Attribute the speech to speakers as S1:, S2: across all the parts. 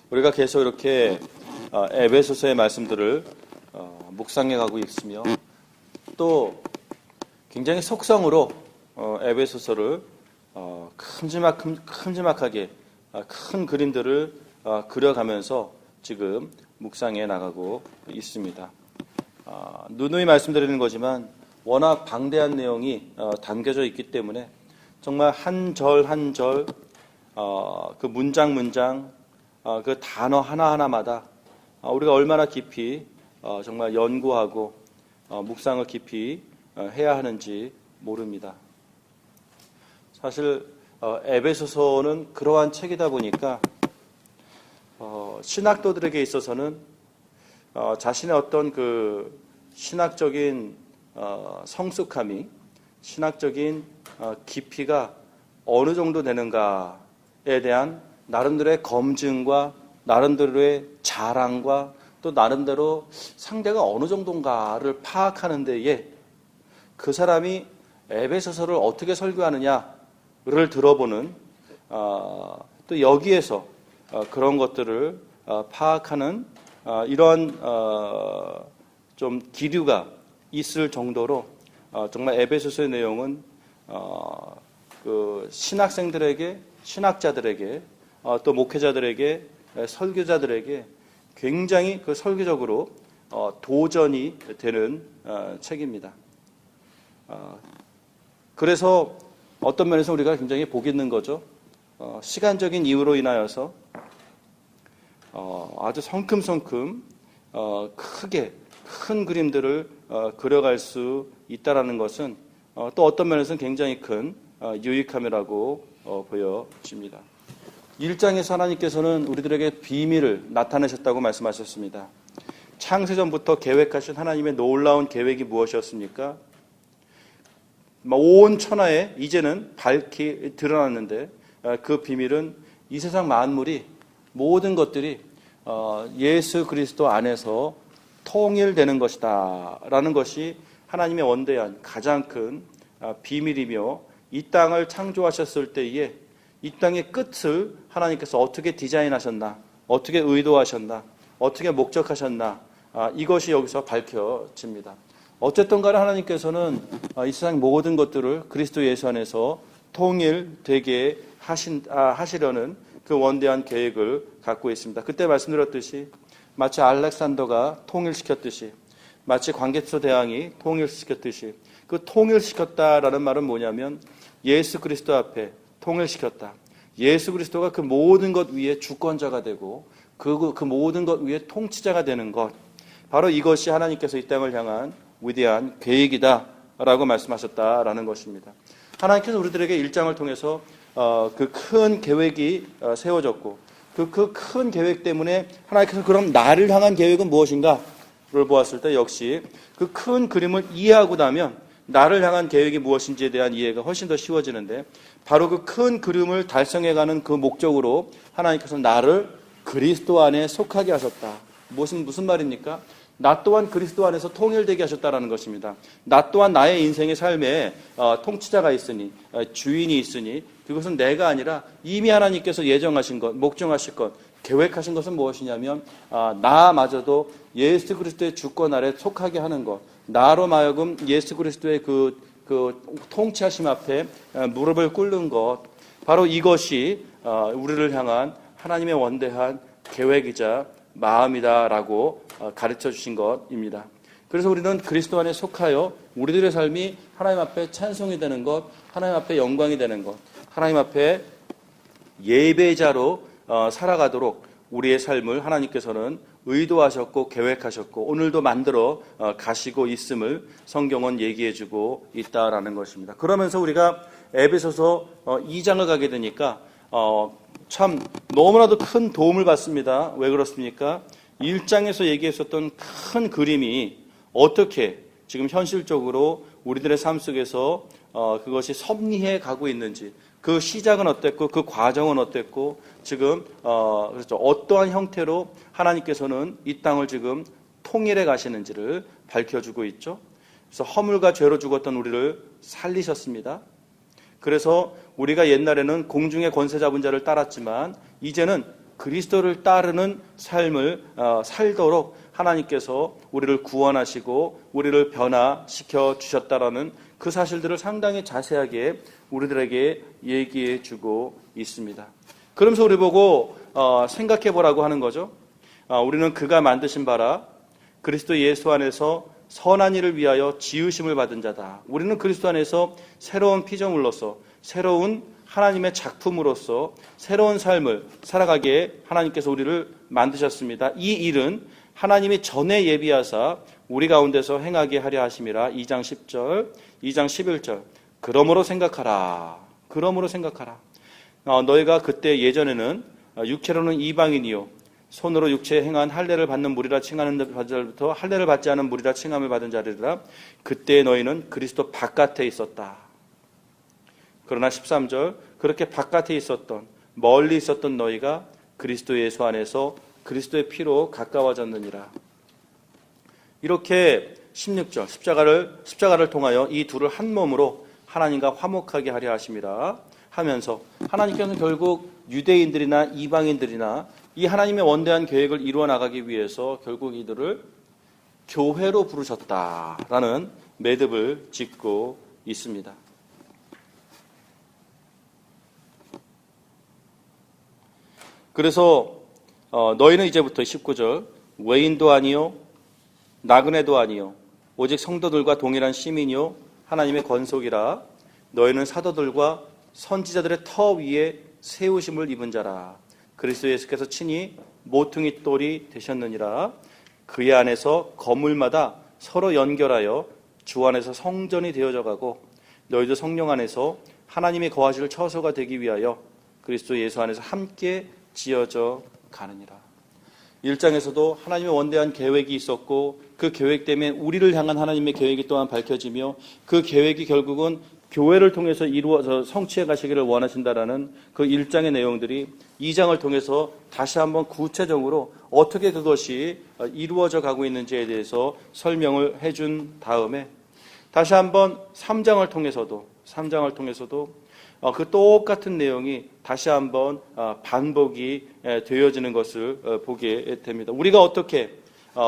S1: 우리가 계속 이렇게 에베소서의 말씀들을 묵상해 가고 있으며 또 굉장히 속성으로 에베소서를 큼지막하게 큰 그림들을 그려가면서 지금 묵상해 나가고 있습니다. 누누이 말씀드리는 거지만 워낙 방대한 내용이 담겨져 있기 때문에 정말 한 절 한 절 그 문장 그 단어 하나하나마다 우리가 얼마나 깊이 정말 연구하고 묵상을 깊이 해야 하는지 모릅니다. 사실 에베소서는 그러한 책이다 보니까 신학도들에게 있어서는 자신의 어떤 그 신학적인 성숙함이, 신학적인 깊이가 어느 정도 되는가에 대한 나름대로의 검증과 나름대로의 자랑과 또 나름대로 상대가 어느 정도인가를 파악하는 데에 그 사람이 에베소서를 어떻게 설교하느냐를 들어보는 또 여기에서 그런 것들을 파악하는 이런 좀 기류가 있을 정도로 정말 에베소서의 내용은 그 신학생들에게, 신학자들에게, 또 목회자들에게, 설교자들에게 굉장히 그 설교적으로 도전이 되는 책입니다. 그래서 어떤 면에서 우리가 굉장히 복 있는 거죠. 시간적인 이유로 인하여서 아주 성큼성큼 크게 큰 그림들을 그려갈 수 있다라는 것은 또 어떤 면에서는 굉장히 큰 유익함이라고 보여집니다. 1장에서 하나님께서는 우리들에게 비밀을 나타내셨다고 말씀하셨습니다. 창세전부터 계획하신 하나님의 놀라운 계획이 무엇이었습니까? 온 천하에 이제는 밝히 드러났는데 그 비밀은 이 세상 만물이, 모든 것들이 예수 그리스도 안에서 통일되는 것이다 라는 것이 하나님의 원대한 가장 큰 비밀이며, 이 땅을 창조하셨을 때에 이 땅의 끝을 하나님께서 어떻게 디자인하셨나, 어떻게 의도하셨나, 어떻게 목적하셨나, 이것이 여기서 밝혀집니다. 어쨌든 간에 하나님께서는 이 세상 모든 것들을 그리스도 예수 안에서 통일되게 하시려는 그 원대한 계획을 갖고 있습니다. 그때 말씀드렸듯이 마치 알렉산더가 통일시켰듯이, 마치 광개토 대왕이 통일시켰듯이, 그 통일시켰다라는 말은 뭐냐면 예수 그리스도 앞에 통일시켰다. 예수 그리스도가 그 모든 것 위에 주권자가 되고 그 모든 것 위에 통치자가 되는 것, 바로 이것이 하나님께서 이 땅을 향한 위대한 계획이다라고 말씀하셨다라는 것입니다. 하나님께서 우리들에게 1장을 통해서 그 큰 계획이 세워졌고 그 큰 계획 때문에 하나님께서 그럼 나를 향한 계획은 무엇인가를 보았을 때 역시 그 큰 그림을 이해하고 나면 나를 향한 계획이 무엇인지에 대한 이해가 훨씬 더 쉬워지는데, 바로 그 큰 그림을 달성해가는 그 목적으로 하나님께서 나를 그리스도 안에 속하게 하셨다. 무슨 말입니까? 나 또한 그리스도 안에서 통일되게 하셨다라는 것입니다. 나 또한 나의 인생의 삶에 통치자가 있으니, 주인이 있으니, 그것은 내가 아니라 이미 하나님께서 예정하신 것, 목정하실 것, 계획하신 것은 무엇이냐면 나마저도 예수 그리스도의 주권 아래 속하게 하는 것, 나로 하여금 예수 그리스도의 그 통치하심 앞에 무릎을 꿇는 것, 바로 이것이 우리를 향한 하나님의 원대한 계획이자 마음이다라고 가르쳐 주신 것입니다. 그래서 우리는 그리스도 안에 속하여 우리들의 삶이 하나님 앞에 찬송이 되는 것, 하나님 앞에 영광이 되는 것, 하나님 앞에 예배자로 살아가도록 우리의 삶을 하나님께서는 의도하셨고 계획하셨고 오늘도 만들어 가시고 있음을 성경은 얘기해주고 있다라는 것입니다. 그러면서 우리가 에베소서 2장을 가게 되니까 참 너무나도 큰 도움을 받습니다. 왜 그렇습니까? 1장에서 얘기했었던 큰 그림이 어떻게 지금 현실적으로 우리들의 삶 속에서 그것이 섭리해 가고 있는지, 그 시작은 어땠고 그 과정은 어땠고 지금 그렇죠, 어떠한 형태로 하나님께서는 이 땅을 지금 통일해 가시는지를 밝혀주고 있죠. 그래서 허물과 죄로 죽었던 우리를 살리셨습니다. 그래서 우리가 옛날에는 공중의 권세 잡은 자를 따랐지만 이제는 그리스도를 따르는 삶을 살도록 하나님께서 우리를 구원하시고 우리를 변화시켜 주셨다라는 그 사실들을 상당히 자세하게 우리들에게 얘기해 주고 있습니다. 그러면서 우리 보고 생각해 보라고 하는 거죠. 우리는 그가 만드신 바라 그리스도 예수 안에서 선한 일을 위하여 지으심을 받은 자다. 우리는 그리스도 안에서 새로운 피조물로서 새로운 하나님의 작품으로서 새로운 삶을 살아가게 하나님께서 우리를 만드셨습니다. 이 일은 하나님이 전에 예비하사 우리 가운데서 행하게 하려 하심이라. 2장 10절, 2장 11절. 그러므로 생각하라. 그러므로 생각하라. 너희가 그때 예전에는 육체로는 이방인이요 손으로 육체에 행한 할례를 받는 무리라 칭하는 자들부터 할례를 받지 않은 무리라 칭함을 받은 자들이라. 그때 너희는 그리스도 바깥에 있었다. 그러나 13절 그렇게 바깥에 있었던 멀리 있었던 너희가 그리스도 예수 안에서 그리스도의 피로 가까워졌느니라. 이렇게 16절 십자가를 통하여 이 둘을 한 몸으로 하나님과 화목하게 하려 하심이라 하면서 하나님께서는 결국 유대인들이나 이방인들이나 이 하나님의 원대한 계획을 이루어 나가기 위해서 결국 이들을 교회로 부르셨다라는 매듭을 짓고 있습니다. 그래서 너희는 이제부터 19절 외인도 아니요 나그네도 아니요 오직 성도들과 동일한 시민이요 하나님의 권속이라. 너희는 사도들과 선지자들의 터 위에 세우심을 입은 자라. 그리스도 예수께서 친히 모퉁이 돌이 되셨느니라. 그의 안에서 건물마다 서로 연결하여 주 안에서 성전이 되어져 가고 너희도 성령 안에서 하나님이 거하실 처소가 되기 위하여 그리스도 예수 안에서 함께 지어져 가느니라. 1장에서도 하나님의 원대한 계획이 있었고 그 계획 때문에 우리를 향한 하나님의 계획이 또한 밝혀지며 그 계획이 결국은 교회를 통해서 이루어져 성취해 가시기를 원하신다라는 그 1장의 내용들이 2장을 통해서 다시 한번 구체적으로 어떻게 그것이 이루어져 가고 있는지에 대해서 설명을 해준 다음에 다시 한번 3장을 통해서도 그 똑같은 내용이 다시 한번 반복이 되어지는 것을 보게 됩니다. 우리가 어떻게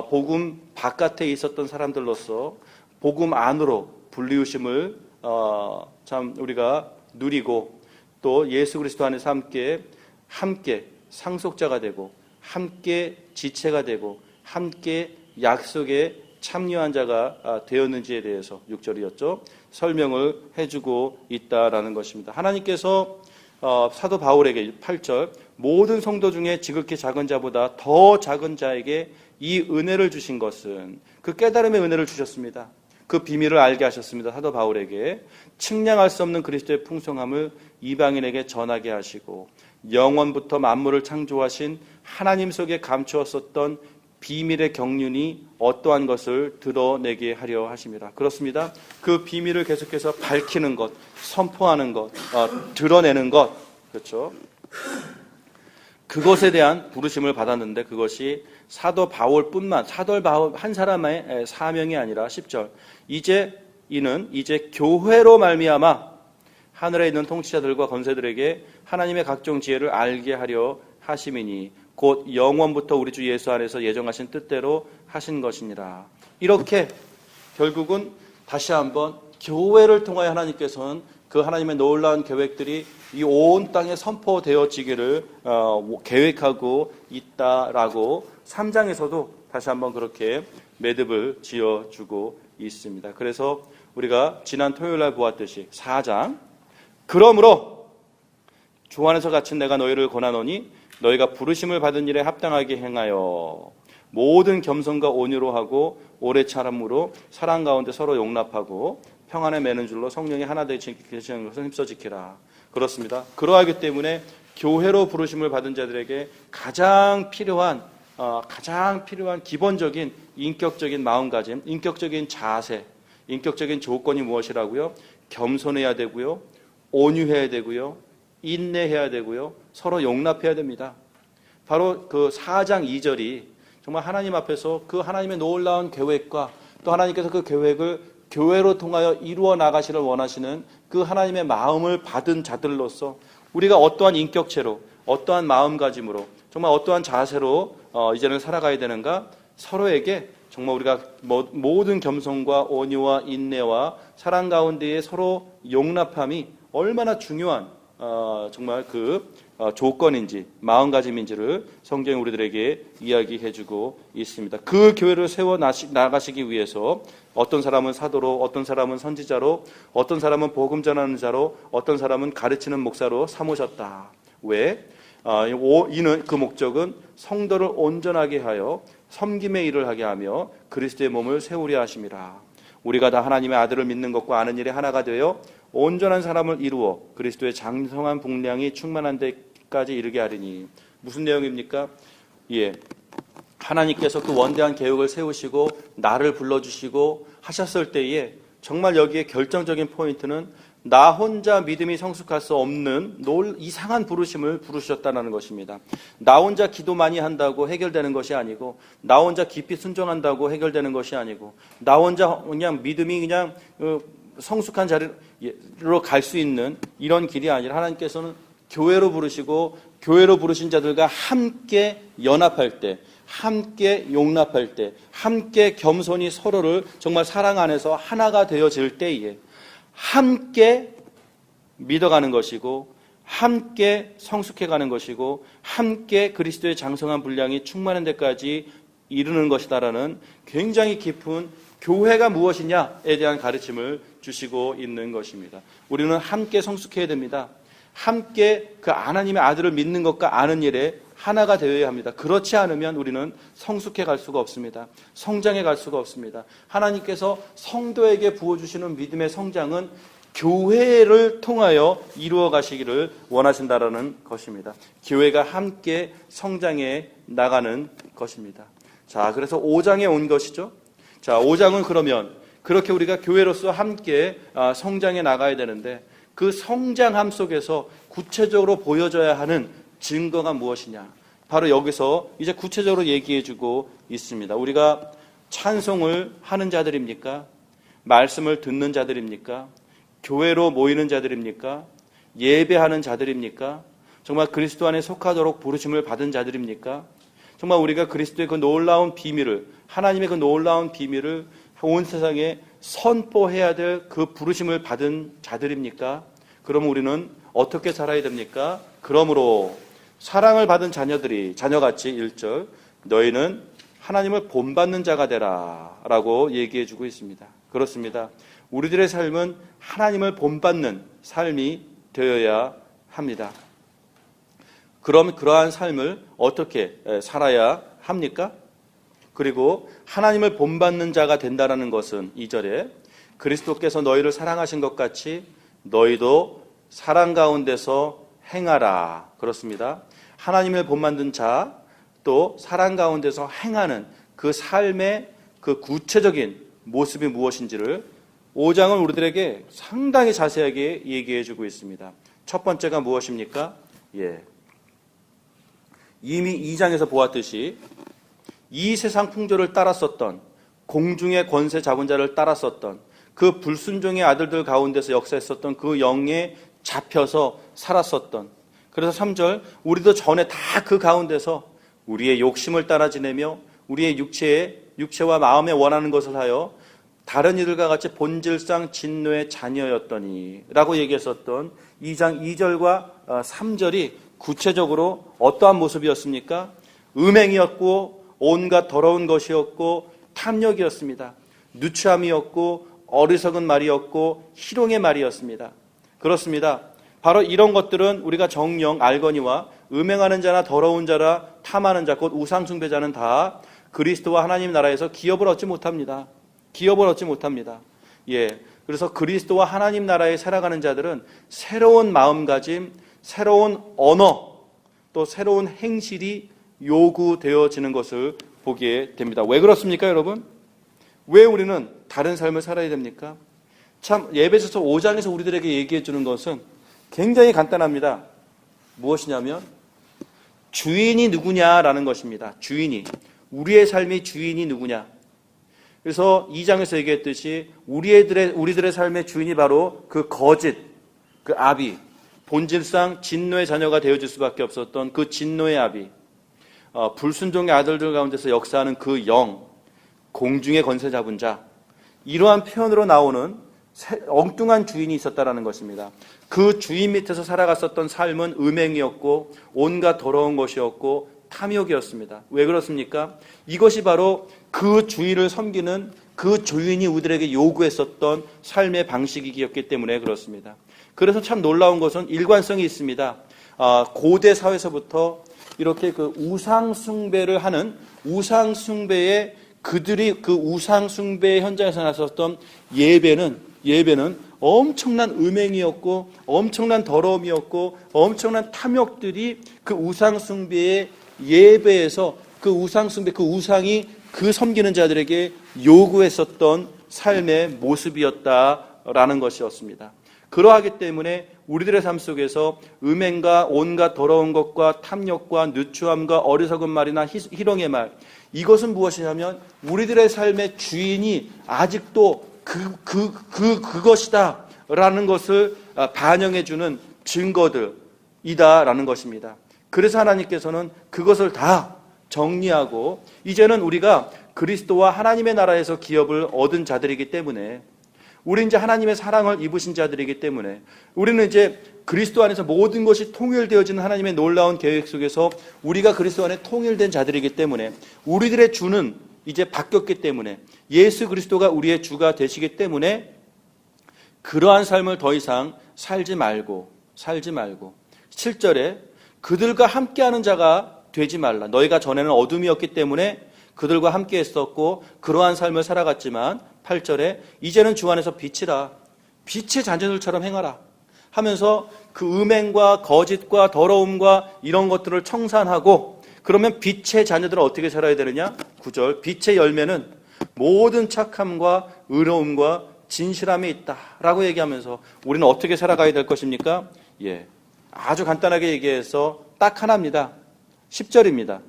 S1: 복음 바깥에 있었던 사람들로서 복음 안으로 불리우심을 참 우리가 누리고 또 예수 그리스도 안에서 함께 상속자가 되고 함께 지체가 되고 함께 약속에 참여한 자가 되었는지에 대해서 6절이었죠. 설명을 해주고 있다라는 것입니다. 하나님께서 사도 바울에게 8절 모든 성도 중에 지극히 작은 자보다 더 작은 자에게 이 은혜를 주신 것은 그 깨달음의 은혜를 주셨습니다. 그 비밀을 알게 하셨습니다. 사도 바울에게 측량할 수 없는 그리스도의 풍성함을 이방인에게 전하게 하시고 영원부터 만물을 창조하신 하나님 속에 감추었었던 비밀의 경륜이 어떠한 것을 드러내게 하려 하심이라. 그렇습니다. 그 비밀을 계속해서 밝히는 것, 선포하는 것, 드러내는 것, 그렇죠. 그것에 대한 부르심을 받았는데 그것이 사도 바울 한 사람의 사명이 아니라 10절 이는 교회로 말미암아 하늘에 있는 통치자들과 권세들에게 하나님의 각종 지혜를 알게 하려 하심이니 곧 영원부터 우리 주 예수 안에서 예정하신 뜻대로 하신 것이니라. 이렇게 결국은 다시 한번 교회를 통하여 하나님께서는 그 하나님의 놀라운 계획들이 이 온 땅에 선포되어지기를 계획하고 있다라고 3장에서도 다시 한번 그렇게 매듭을 지어주고 있습니다. 그래서 우리가 지난 토요일날 보았듯이 4장 그러므로 주 안에서 갇힌 내가 너희를 권하노니 너희가 부르심을 받은 일에 합당하게 행하여 모든 겸손과 온유로 하고 오래 참음으로 사랑 가운데 서로 용납하고 평안에 매는 줄로 성령이 하나 되시는 것을 힘써 지키라. 그렇습니다. 그러하기 때문에 교회로 부르심을 받은 자들에게 가장 필요한 기본적인 인격적인 마음가짐, 인격적인 자세, 인격적인 조건이 무엇이라고요? 겸손해야 되고요, 온유해야 되고요, 인내해야 되고요, 서로 용납해야 됩니다. 바로 그 4장 2절이 정말 하나님 앞에서 그 하나님의 놀라운 계획과 또 하나님께서 그 계획을 교회로 통하여 이루어 나가시를 원하시는 그 하나님의 마음을 받은 자들로서 우리가 어떠한 인격체로 어떠한 마음가짐으로 정말 어떠한 자세로 이제는 살아가야 되는가? 서로에게 정말 우리가 모든 겸손과 온유와 인내와 사랑 가운데에 서로 용납함이 얼마나 중요한 정말 그 조건인지 마음가짐인지를 성경이 우리들에게 이야기해주고 있습니다. 그 교회를 세워 나가시기 위해서 어떤 사람은 사도로, 어떤 사람은 선지자로, 어떤 사람은 복음 전하는 자로, 어떤 사람은 가르치는 목사로 삼으셨다. 왜? 이는 그 목적은 성도를 온전하게 하여 섬김의 일을 하게 하며 그리스도의 몸을 세우려 하심이라. 우리가 다 하나님의 아들을 믿는 것과 아는 일에 하나가 되어 온전한 사람을 이루어 그리스도의 장성한 분량이 충만한 데까지 이르게 하리니. 무슨 내용입니까? 예, 하나님께서 그 원대한 계획을 세우시고 나를 불러주시고 하셨을 때에 정말 여기에 결정적인 포인트는 나 혼자 믿음이 성숙할 수 없는 이상한 부르심을 부르셨다는 것입니다. 나 혼자 기도 많이 한다고 해결되는 것이 아니고, 나 혼자 깊이 순종한다고 해결되는 것이 아니고, 나 혼자 그냥 믿음이 그냥 성숙한 자리로 갈 수 있는 이런 길이 아니라 하나님께서는 교회로 부르시고, 교회로 부르신 자들과 함께 연합할 때, 함께 용납할 때, 함께 겸손히 서로를 정말 사랑 안에서 하나가 되어질 때에 함께 믿어가는 것이고, 함께 성숙해가는 것이고, 함께 그리스도의 장성한 분량이 충만한 데까지 이르는 것이다라는 굉장히 깊은 교회가 무엇이냐에 대한 가르침을 주시고 있는 것입니다. 우리는 함께 성숙해야 됩니다. 함께 그 하나님의 아들을 믿는 것과 아는 일에 하나가 되어야 합니다. 그렇지 않으면 우리는 성숙해 갈 수가 없습니다. 성장해 갈 수가 없습니다. 하나님께서 성도에게 부어주시는 믿음의 성장은 교회를 통하여 이루어 가시기를 원하신다라는 것입니다. 교회가 함께 성장해 나가는 것입니다. 자, 그래서 5장에 온 것이죠. 자, 5장은 그러면 그렇게 우리가 교회로서 함께 성장해 나가야 되는데, 그 성장함 속에서 구체적으로 보여져야 하는 증거가 무엇이냐? 바로 여기서 이제 구체적으로 얘기해주고 있습니다. 우리가 찬송을 하는 자들입니까? 말씀을 듣는 자들입니까? 교회로 모이는 자들입니까? 예배하는 자들입니까? 정말 그리스도 안에 속하도록 부르심을 받은 자들입니까? 정말 우리가 그리스도의 그 놀라운 비밀을, 하나님의 그 놀라운 비밀을 온 세상에 선포해야 될 그 부르심을 받은 자들입니까? 그럼 우리는 어떻게 살아야 됩니까? 그러므로 사랑을 받은 자녀같이 1절 너희는 하나님을 본받는 자가 되라 라고 얘기해주고 있습니다. 그렇습니다. 우리들의 삶은 하나님을 본받는 삶이 되어야 합니다. 그럼 그러한 삶을 어떻게 살아야 합니까? 그리고 하나님을 본받는 자가 된다는 것은 2절에 그리스도께서 너희를 사랑하신 것 같이 너희도 사랑 가운데서 행하라. 그렇습니다. 하나님을 본받는 자, 또 사랑 가운데서 행하는 그 삶의 그 구체적인 모습이 무엇인지를 5장은 우리들에게 상당히 자세하게 얘기해 주고 있습니다. 첫 번째가 무엇입니까? 이미 2장에서 보았듯이 이 세상 풍조를 따랐었던, 공중의 권세 잡은 자를 따랐었던, 그 불순종의 아들들 가운데서 역사했었던 그 영에 잡혀서 살았었던, 그래서 3절 우리도 전에 다 그 가운데서 우리의 욕심을 따라 지내며 우리의 육체와 마음에 원하는 것을 하여 다른 이들과 같이 본질상 진노의 자녀였더니 라고 얘기했었던 2장 2절과 3절이 구체적으로 어떠한 모습이었습니까? 음행이었고 온갖 더러운 것이었고 탐욕이었습니다. 누추함이었고 어리석은 말이었고 희롱의 말이었습니다. 그렇습니다. 바로 이런 것들은 우리가 정령 알거니와 음행하는 자나 더러운 자라 탐하는 자, 곧 우상숭배자는 다 그리스도와 하나님 나라에서 기업을 얻지 못합니다. 기업을 얻지 못합니다. 그래서 그리스도와 하나님 나라에 살아가는 자들은 새로운 마음가짐, 새로운 언어, 또 새로운 행실이 요구되어지는 것을 보게 됩니다. 왜 그렇습니까, 여러분? 왜 우리는 다른 삶을 살아야 됩니까? 참, 에베소서 5장에서 우리들에게 얘기해 주는 것은 굉장히 간단합니다. 무엇이냐면 주인이 누구냐라는 것입니다. 주인이. 우리의 삶의 주인이 누구냐. 그래서 2장에서 얘기했듯이 우리들의 삶의 주인이 바로 그 거짓, 그 아비, 본질상 진노의 자녀가 되어질 수밖에 없었던 그 진노의 아비, 불순종의 아들들 가운데서 역사하는 그 영, 공중의 권세 잡은 자, 이러한 표현으로 나오는 엉뚱한 주인이 있었다라는 것입니다. 그 주인 밑에서 살아갔었던 삶은 음행이었고 온갖 더러운 것이었고 탐욕이었습니다. 왜 그렇습니까? 이것이 바로 그 주인을 섬기는 그 주인이 우리들에게 요구했었던 삶의 방식이었기 때문에 그렇습니다. 그래서 참 놀라운 것은 일관성이 있습니다. 고대 사회에서부터 이렇게 그 우상 숭배를 하는 우상 숭배의 그들이 그 우상 숭배 현장에서 나섰던 예배는 엄청난 음행이었고 엄청난 더러움이었고 엄청난 탐욕들이 그 우상 숭배의 예배에서 그 우상 숭배 그 우상이 그 섬기는 자들에게 요구했었던 삶의 모습이었다라는 것이었습니다. 그러하기 때문에 우리들의 삶 속에서 음행과 온갖 더러운 것과 탐욕과 누추함과 어리석은 말이나 희롱의 말, 이것은 무엇이냐면 우리들의 삶의 주인이 아직도 그것이다 라는 것을 반영해주는 증거들이다라는 것입니다. 그래서 하나님께서는 그것을 다 정리하고 이제는 우리가 그리스도와 하나님의 나라에서 기업을 얻은 자들이기 때문에 우리 이제 하나님의 사랑을 입으신 자들이기 때문에 우리는 이제 그리스도 안에서 모든 것이 통일되어지는 하나님의 놀라운 계획 속에서 우리가 그리스도 안에 통일된 자들이기 때문에 우리들의 주는 이제 바뀌었기 때문에 예수 그리스도가 우리의 주가 되시기 때문에 그러한 삶을 더 이상 살지 말고 7절에 그들과 함께하는 자가 되지 말라. 너희가 전에는 어둠이었기 때문에 그들과 함께 했었고 그러한 삶을 살아갔지만 8절에 이제는 주 안에서 빛이라. 빛의 자녀들처럼 행하라 하면서 그 음행과 거짓과 더러움과 이런 것들을 청산하고 그러면 빛의 자녀들은 어떻게 살아야 되느냐? 9절 빛의 열매는 모든 착함과 의로움과 진실함이 있다라고 얘기하면서 우리는 어떻게 살아가야 될 것입니까? 아주 간단하게 얘기해서 딱 하나입니다. 10절입니다.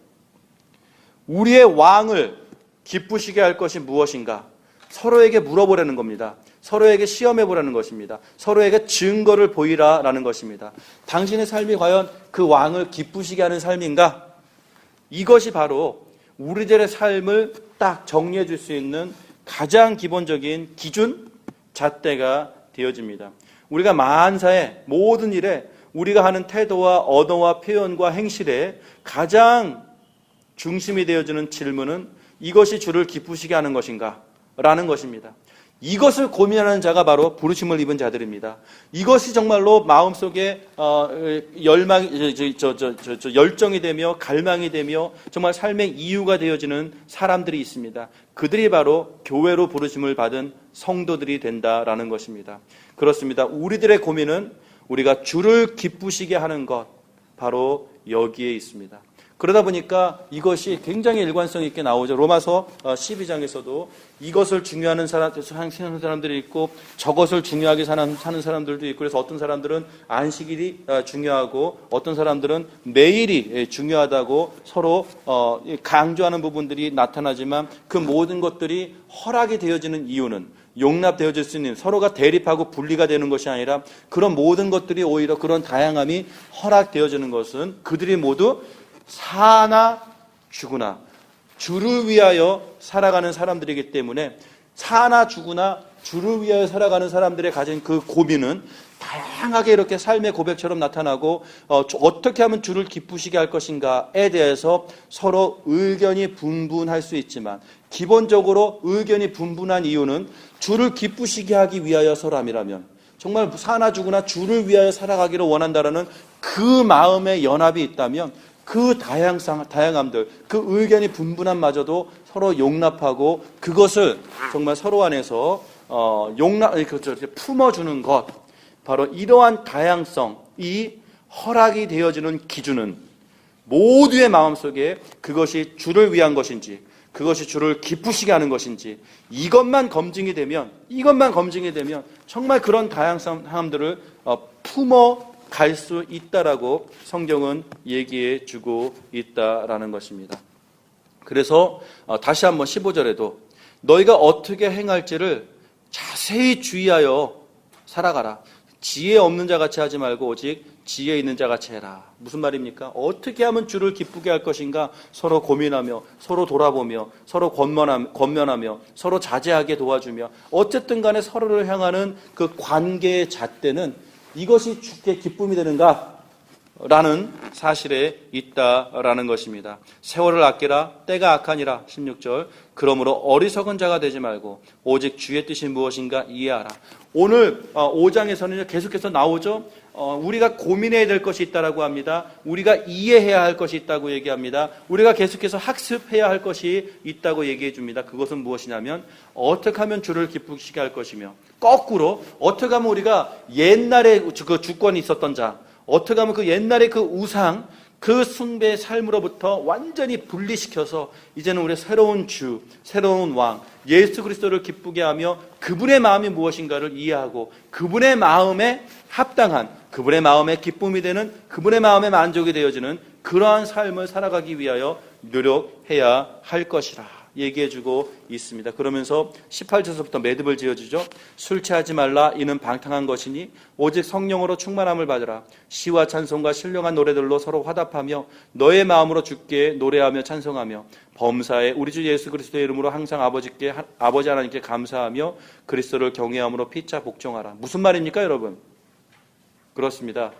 S1: 우리의 왕을 기쁘시게 할 것이 무엇인가? 서로에게 물어보라는 겁니다. 서로에게 시험해보라는 것입니다. 서로에게 증거를 보이라라는 것입니다. 당신의 삶이 과연 그 왕을 기쁘시게 하는 삶인가? 이것이 바로 우리들의 삶을 딱 정리해 줄 수 있는 가장 기본적인 기준, 잣대가 되어집니다. 우리가 만사의 모든 일에 우리가 하는 태도와 언어와 표현과 행실에 가장 중심이 되어지는 질문은 이것이 주를 기쁘시게 하는 것인가? 라는 것입니다. 이것을 고민하는 자가 바로 부르심을 입은 자들입니다. 이것이 정말로 마음속에 열정이 되며 갈망이 되며 정말 삶의 이유가 되어지는 사람들이 있습니다. 그들이 바로 교회로 부르심을 받은 성도들이 된다라는 것입니다. 그렇습니다. 우리들의 고민은 우리가 주를 기쁘시게 하는 것, 바로 여기에 있습니다. 그러다 보니까 이것이 굉장히 일관성 있게 나오죠. 로마서 12장에서도 이것을 중요하는 사람들이 있고 저것을 중요하게 사는 사람들도 있고 그래서 어떤 사람들은 안식일이 중요하고 어떤 사람들은 매일이 중요하다고 서로 강조하는 부분들이 나타나지만 그 모든 것들이 허락이 되어지는 이유는 용납되어질 수 있는 서로가 대립하고 분리가 되는 것이 아니라 그런 모든 것들이 오히려 그런 다양함이 허락되어지는 것은 그들이 모두 사나 죽으나 주를 위하여 살아가는 사람들이기 때문에 사나 죽으나 주를 위하여 살아가는 사람들의 가진 그 고민은 다양하게 이렇게 삶의 고백처럼 나타나고 어떻게 하면 주를 기쁘시게 할 것인가에 대해서 서로 의견이 분분할 수 있지만 기본적으로 의견이 분분한 이유는 주를 기쁘시게 하기 위하여서람이라면 정말 사나 죽으나 주를 위하여 살아가기를 원한다라는 그 마음의 연합이 있다면 그 다양함들, 그 의견이 분분함마저도 서로 용납하고 그것을 정말 서로 안에서 품어주는 것, 바로 이러한 다양성이 허락이 되어지는 기준은 모두의 마음속에 그것이 주를 위한 것인지 그것이 주를 기쁘시게 하는 것인지 이것만 검증이 되면 정말 그런 다양함들을 품어 갈 수 있다라고 성경은 얘기해 주고 있다라는 것입니다. 그래서 다시 한번 15절에도 너희가 어떻게 행할지를 자세히 주의하여 살아가라. 지혜 없는 자 같이 하지 말고 오직 지혜 있는 자 같이 해라. 무슨 말입니까? 어떻게 하면 주를 기쁘게 할 것인가 서로 고민하며 서로 돌아보며 서로 권면하며 서로 자제하게 도와주며 어쨌든 간에 서로를 향하는 그 관계의 잣대는 이것이 주께 기쁨이 되는가? 라는 사실에 있다라는 것입니다. 세월을 아끼라 때가 악하니라 16절. 그러므로 어리석은 자가 되지 말고 오직 주의 뜻이 무엇인가 이해하라. 오늘 5장에서는 계속해서 나오죠. 우리가 고민해야 될 것이 있다라고 합니다. 우리가 이해해야 할 것이 있다고 얘기합니다. 우리가 계속해서 학습해야 할 것이 있다고 얘기해 줍니다. 그것은 무엇이냐면 어떻게 하면 주를 기쁘시게 할 것이며 거꾸로 어떻게 하면 우리가 옛날에 그 주권이 있었던 자, 어떻게 하면 그 옛날에 그 우상, 그 숭배의 삶으로부터 완전히 분리시켜서 이제는 우리의 새로운 주, 새로운 왕, 예수 그리스도를 기쁘게 하며 그분의 마음이 무엇인가를 이해하고 그분의 마음에 합당한, 그분의 마음에 기쁨이 되는, 그분의 마음에 만족이 되어지는 그러한 삶을 살아가기 위하여 노력해야 할 것이라 얘기해주고 있습니다. 그러면서 18절부터 매듭을 지어주죠. 술 취하지 말라. 이는 방탕한 것이니 오직 성령으로 충만함을 받으라. 시와 찬송과 신령한 노래들로 서로 화답하며 너의 마음으로 주께 노래하며 찬송하며 범사에 우리 주 예수 그리스도의 이름으로 항상 아버지 하나님께 감사하며 그리스도를 경외함으로 피차 복종하라. 무슨 말입니까, 여러분? 그렇습니다.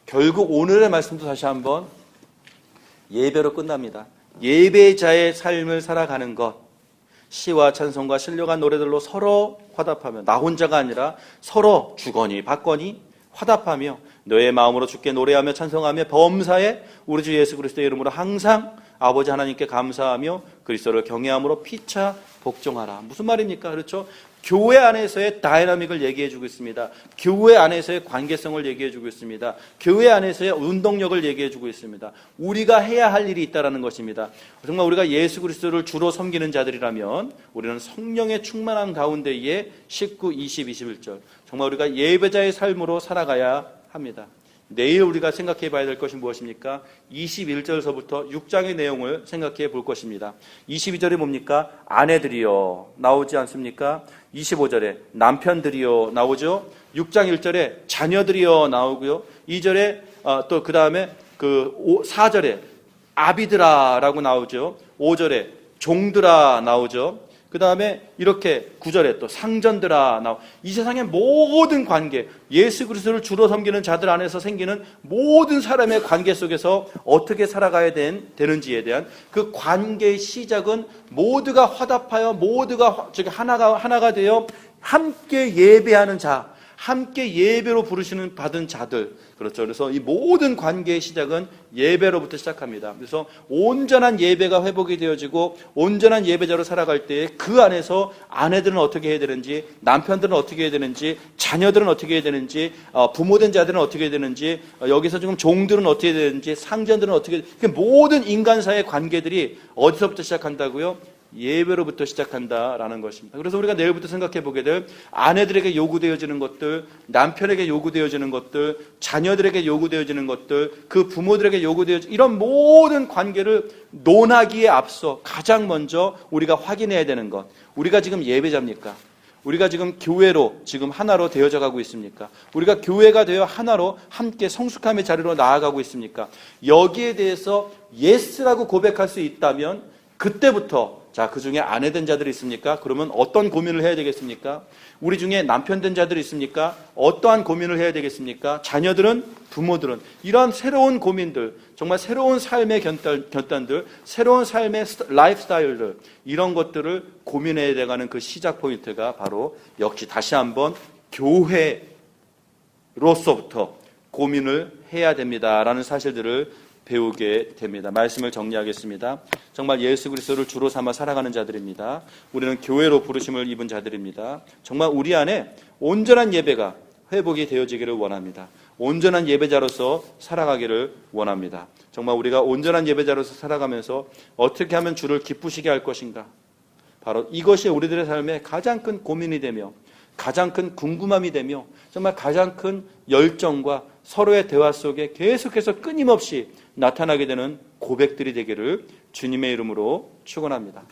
S1: 결국 오늘의 말씀도 다시 한번 예배로 끝납니다. 예배자의 삶을 살아가는 것, 시와 찬송과 신령한 노래들로 서로 화답하며 나 혼자가 아니라 서로 주거니 받거니 화답하며 너의 마음으로 주께 노래하며 찬송하며 범사에 우리 주 예수 그리스도의 이름으로 항상 아버지 하나님께 감사하며 그리스도를 경외함으로 피차 복종하라. 무슨 말입니까? 그렇죠? 교회 안에서의 다이나믹을 얘기해주고 있습니다. 교회 안에서의 관계성을 얘기해주고 있습니다. 교회 안에서의 운동력을 얘기해주고 있습니다. 우리가 해야 할 일이 있다는 것입니다. 정말 우리가 예수 그리스도를 주로 섬기는 자들이라면 우리는 성령의 충만한 가운데에 19, 20, 21절 정말 우리가 예배자의 삶으로 살아가야 합니다. 내일 우리가 생각해 봐야 될 것이 무엇입니까? 21절서부터 6장의 내용을 생각해 볼 것입니다. 22절이 뭡니까? 아내들이여 나오지 않습니까? 25절에 남편들이여 나오죠. 6장 1절에 자녀들이여 나오고요. 2절에 또 그 다음에 4절에 아비들아라고 나오죠. 5절에 종들아 나오죠. 그 다음에 이렇게 9절에 또 상전들아 나오. 이 세상의 모든 관계, 예수 그리스도를 주로 섬기는 자들 안에서 생기는 모든 사람의 관계 속에서 어떻게 살아가야 되는지에 대한 그 관계의 시작은 모두가 화답하여 모두가 하나가 되어 함께 예배하는 자, 함께 예배로 부르시는 받은 자들. 그렇죠. 그래서 이 모든 관계의 시작은 예배로부터 시작합니다. 그래서 온전한 예배가 회복이 되어지고 온전한 예배자로 살아갈 때 그 안에서 아내들은 어떻게 해야 되는지, 남편들은 어떻게 해야 되는지, 자녀들은 어떻게 해야 되는지, 부모된 자들은 어떻게 해야 되는지, 여기서 지금 종들은 어떻게 해야 되는지, 상전들은 어떻게 해야 되는지, 모든 인간사의 관계들이 어디서부터 시작한다고요? 예배로부터 시작한다라는 것입니다. 그래서 우리가 내일부터 생각해 보게 될 아내들에게 요구되어지는 것들, 남편에게 요구되어지는 것들, 자녀들에게 요구되어지는 것들, 그 부모들에게 요구되어지는 이런 모든 관계를 논하기에 앞서 가장 먼저 우리가 확인해야 되는 것, 우리가 지금 예배자입니까? 우리가 지금 교회로 지금 하나로 되어져 가고 있습니까? 우리가 교회가 되어 하나로 함께 성숙함의 자리로 나아가고 있습니까? 여기에 대해서 예스라고 고백할 수 있다면 그때부터 자, 그 중에 아내 된 자들이 있습니까? 그러면 어떤 고민을 해야 되겠습니까? 우리 중에 남편 된 자들이 있습니까? 어떠한 고민을 해야 되겠습니까? 자녀들은, 부모들은 이러한 새로운 고민들, 정말 새로운 삶의 결단들, 새로운 삶의 라이프 스타일들, 이런 것들을 고민해야 돼가는 그 시작 포인트가 바로 역시 다시 한번 교회로서부터 고민을 해야 됩니다라는 사실들을 배우게 됩니다. 말씀을 정리하겠습니다. 정말 예수 그리스도를 주로 삼아 살아가는 자들입니다. 우리는 교회로 부르심을 입은 자들입니다. 정말 우리 안에 온전한 예배가 회복이 되어지기를 원합니다. 온전한 예배자로서 살아가기를 원합니다. 정말 우리가 온전한 예배자로서 살아가면서 어떻게 하면 주를 기쁘시게 할 것인가? 바로 이것이 우리들의 삶에 가장 큰 고민이 되며 가장 큰 궁금함이 되며 정말 가장 큰 열정과 서로의 대화 속에 계속해서 끊임없이 나타나게 되는 고백들이 되기를 주님의 이름으로 축원합니다.